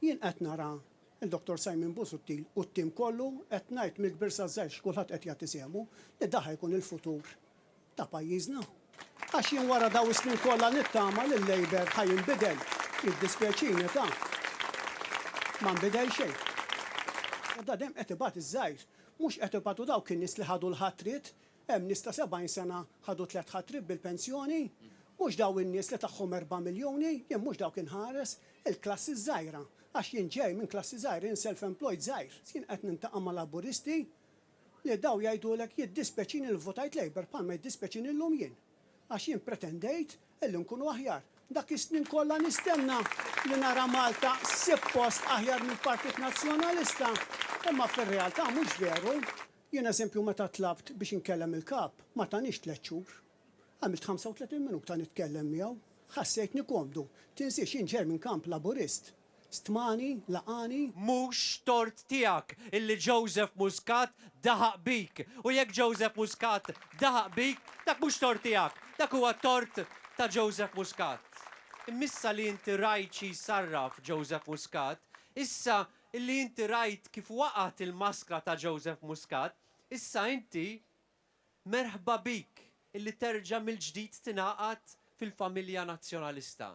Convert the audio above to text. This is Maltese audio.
Jien qed nara il-Dr. Simon Busuttil u t-tim kollu qed ngħid mill-kbir żgħir kulħadd qed jagħti sehmu li daħ jkun il-futur ta' pajjiżna. Għax jien wara daw is-snin kollha nittama li l-Labor ħajinbidel. Jiddispjaċini ta' ma nbidel xejn. Da dem qed ibagħat iż-żgħir, mhux qed ibagħtu dawk in-nies li ħadu l-ħatrit, hemm nies ta' 70 sena ħadu 3 ħatrit bil-pensjoni, mhux daw in-nies li tagħhom 4 miljuni, jien mhux dawk inħares il-klassi żgħira. Għax jien ġej minn klassi żgħir, jien self-employed żgħir. Jien qed nintaqa' ma' laburisti li daw jgħidulek jiddispjaċini li votajt Labor bħalma jiddispjaċini llum jien. Għax jien pretendejt illi nkunu aħjar. Dak is-snin kollha nistenna li nara Malta ssib post aħjar mill-Partit Nazzjonalista. Imma fir-realtà mhux veru. Jien eżempju meta tlabt biex inkellem il-kap, ma tanix 3 xhur. Għamilt 35 minuta nitkellem miegħu. Ħassejtni komdu. Tinsiex jien ġej minn kamp laburist. Stmani, laqani. Mhux tort tiegħek illi Joseph Muscat daħaq bik. U jekk Joseph Muscat daħaq bik, dak mhux tort tiegħek. Dak huwa tort ta' Joseph Muscat. Immissa li inti rajt xi sarraf Joseph Muscat, issa illi inti rajt kif waqgħet il-maskra ta' Joseph Muscat, issa inti merħba bik illi terġa' mill-ġdid tingħaqad fil-familja nazzjonalista.